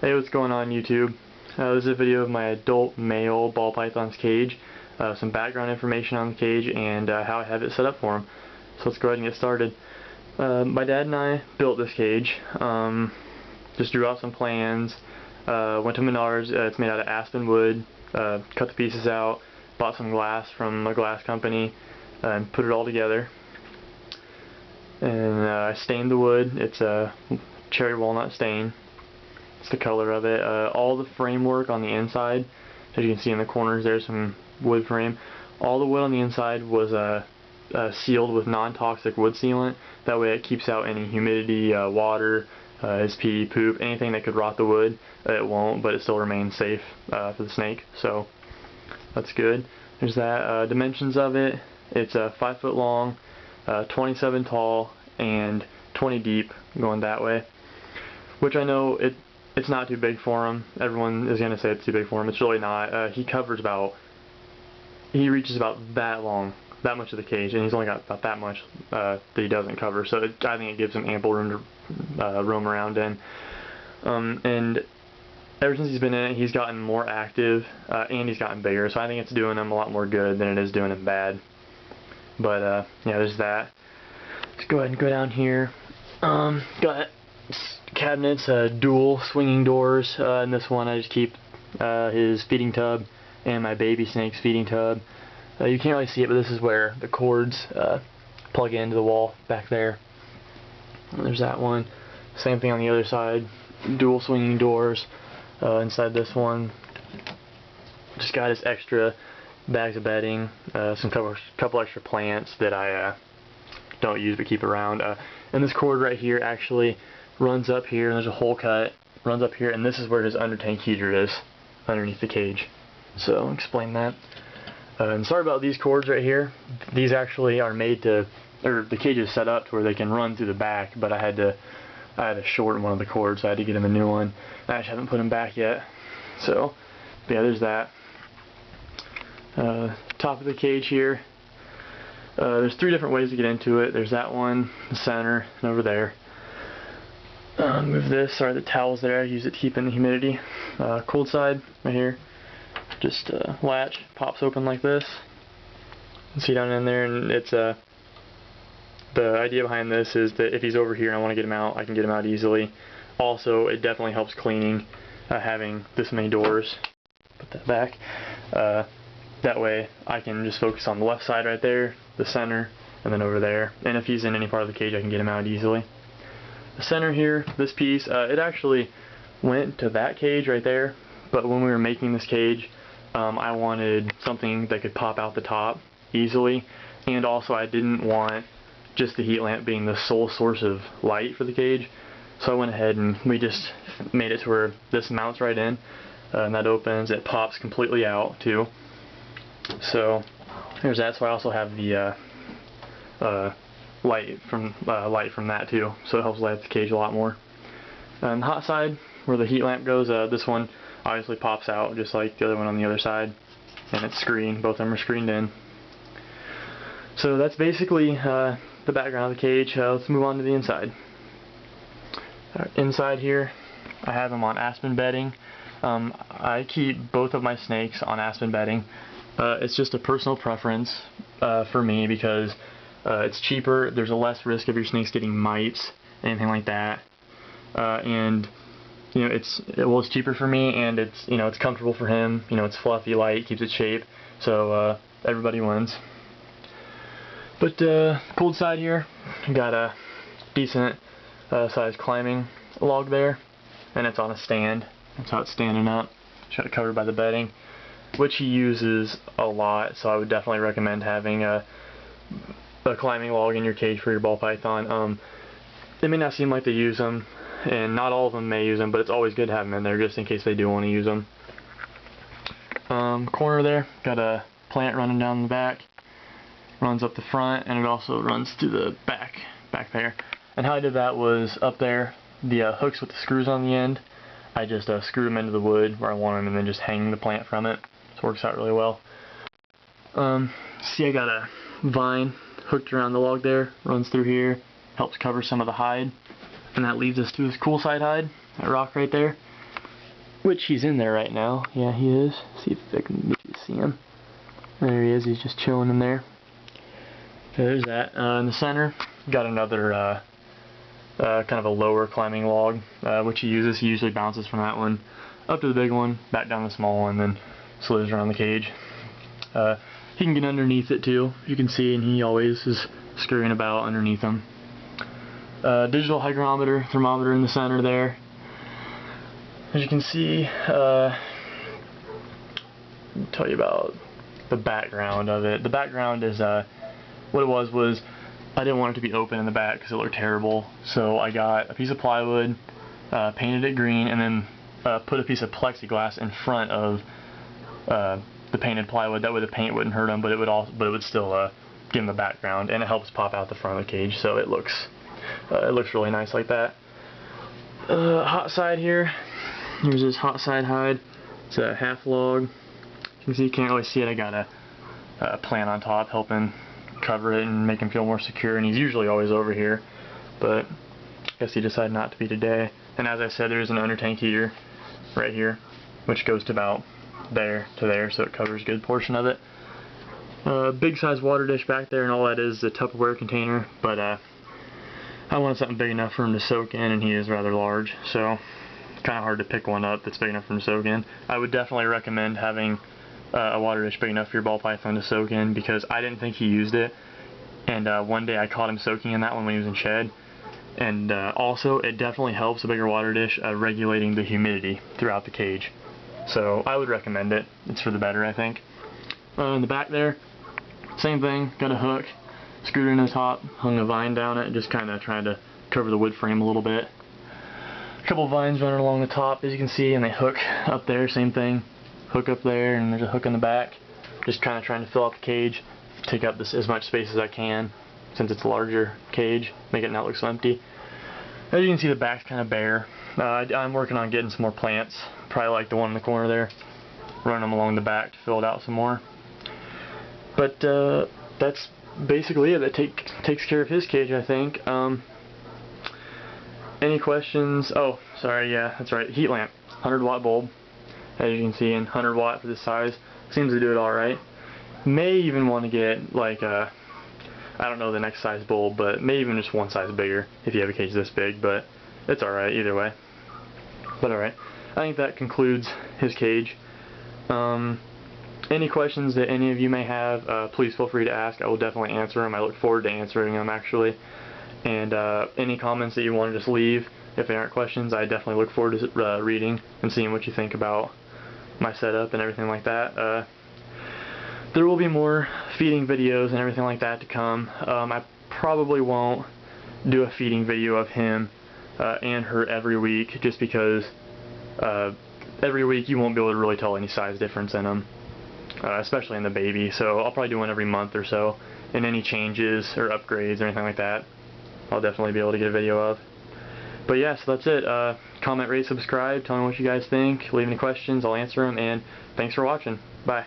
Hey, what's going on YouTube? This is a video of my adult male ball python's cage, some background information on the cage, and how I have it set up for him. So let's go ahead and get started. My dad and I built this cage, just drew out some plans, went to Menards. It's made out of aspen wood, cut the pieces out, bought some glass from a glass company, and put it all together. And I stained the wood. It's a cherry walnut stain. It's the color of it. All the framework on the inside, as you can see in the corners, there's some wood frame. All the wood on the inside was sealed with non-toxic wood sealant. That way it keeps out any humidity, water, his pee, poop, anything that could rot the wood. It won't, but it still remains safe for the snake. So that's good. There's that. Dimensions of it. It's 5 foot long, 27 tall, and 20 deep going that way. Which I know it's not too big for him. Everyone is going to say it's too big for him. It's really not. He reaches about that long, that much of the cage, and he's only got about that much that he doesn't cover. So I think it gives him ample room to roam around in. And ever since he's been in it, he's gotten more active, and he's gotten bigger. So I think it's doing him a lot more good than it is doing him bad. But yeah, there's that. Let's go ahead and go down here. Got cabinets, dual swinging doors. In this one I just keep his feeding tub and my baby snake's feeding tub. You can't really see it, but this is where the cords plug into the wall back there. And there's that one. Same thing on the other side. Dual swinging doors inside this one. Just got his extra bags of bedding, some couple extra plants that I don't use but keep around. And this cord right here actually runs up here, and there's a hole cut, runs up here, and this is where his under tank heater is, underneath the cage. So I'll explain that. And sorry about these cords right here. These actually are made to, or the cage is set up to where they can run through the back, but I had to shorten one of the cords, so I had to get him a new one. I just haven't put him back yet. So yeah, there's that. Top of the cage here. There's 3 different ways to get into it. There's that one, the center, and over there. Move this, sorry, the towel's there, I use it to keep in the humidity. Cold side, right here, just latch, pops open like this. You can see down in there, and it's the idea behind this is that if he's over here and I want to get him out, I can get him out easily. Also, it definitely helps cleaning, having this many doors. Put that back. That way I can just focus on the left side right there, the center, and then over there. And if he's in any part of the cage, I can get him out easily. The center here, this piece, it actually went to that cage right there, but when we were making this cage, I wanted something that could pop out the top easily, and also I didn't want just the heat lamp being the sole source of light for the cage, so I went ahead and we just made it to where this mounts right in, and that opens, it pops completely out too. So there's that. So I also have the light from that too, so it helps light up the cage a lot more. And the hot side, where the heat lamp goes, this one obviously pops out just like the other one on the other side, and it's screened. Both of them are screened in. So that's basically the background of the cage. Let's move on to the inside. Inside here, I have them on aspen bedding. I keep both of my snakes on aspen bedding. It's just a personal preference for me because it's cheaper. There's a less risk of your snakes getting mites, anything like that, and you know it's cheaper for me, and it's comfortable for him. You know, it's fluffy, light, keeps its shape, so everybody wins. But cold side here, got a decent sized climbing log there, and it's on a stand. That's how it's standing up. Got it covered by the bedding, which he uses a lot, so I would definitely recommend having a climbing log in your cage for your ball python. It may not seem like they use them, and not all of them may use them, but it's always good to have them in there just in case they do want to use them. Corner there, got a plant running down the back, runs up the front, and it also runs through the back there. And how I did that was up there, the hooks with the screws on the end, I just screw them into the wood where I want them and then just hang the plant from it. So it works out really well. See, I got a vine hooked around the log there, runs through here, helps cover some of the hide, and that leads us to his cool side hide, that rock right there. which he's in there right now. Yeah, he is. See if I can get you to see him. There he is. He's just chilling in there. So there's that. In the center, got another kind of a lower climbing log, which he uses. He usually bounces from that one up to the big one, back down the small one, then slithers around the cage. He can get underneath it too, you can see, and he always is scurrying about underneath them. Digital hygrometer, thermometer in the center there. As you can see, I'll tell you about the background of it. The background is, what it was I didn't want it to be open in the back because it looked terrible, so I got a piece of plywood, painted it green, and then put a piece of plexiglass in front of the painted plywood. That way the paint wouldn't hurt them, but it would still give them a background, and it helps pop out the front of the cage, so it looks really nice like that. Hot side here. Here's his hot side hide. It's a half log. You can see, you can't really see it. I got a plant on top helping cover it and make him feel more secure, and he's usually always over here, but I guess he decided not to be today. And as I said, there's an under tank heater right here, which goes to about there to there, so it covers a good portion of it. Big size water dish back there, and all that is a Tupperware container, but I wanted something big enough for him to soak in, and he is rather large, so kind of hard to pick one up that's big enough for him to soak in. I would definitely recommend having a water dish big enough for your ball python to soak in, because I didn't think he used it, and one day I caught him soaking in that one when he was in shed. And also, it definitely helps, a bigger water dish, regulating the humidity throughout the cage. So I would recommend it. It's for the better, I think. In the back there, same thing, got a hook, screwed it in the top, hung a vine down it, just kind of trying to cover the wood frame a little bit. A couple of vines running along the top, as you can see, and they hook up there, same thing. Hook up there, and there's a hook in the back. Just kind of trying to fill out the cage, take up as much space as I can, since it's a larger cage, make it not look so empty. As you can see, the back's kind of bare. I'm working on getting some more plants, probably like the one in the corner there, run them along the back to fill it out some more. But that's basically it. That takes care of his cage, I think. Any questions? Oh, sorry, yeah, that's right. Heat lamp, 100-watt bulb, as you can see, and 100 watt for this size. Seems to do it alright. May even want to get like a, I don't know the next size bulb, but maybe even just one size bigger if you have a cage this big, but it's alright either way. But alright, I think that concludes his cage. Any questions that any of you may have, please feel free to ask. I will definitely answer them. I look forward to answering them, actually. And any comments that you want to just leave, if they aren't questions, I definitely look forward to reading and seeing what you think about my setup and everything like that. There will be more feeding videos and everything like that to come. I probably won't do a feeding video of him and her every week, just because every week you won't be able to really tell any size difference in them, especially in the baby. So I'll probably do one every month or so, and any changes or upgrades or anything like that, I'll definitely be able to get a video of. But yeah, so that's it. Comment, rate, subscribe, tell me what you guys think, leave any questions, I'll answer them, and thanks for watching. Bye.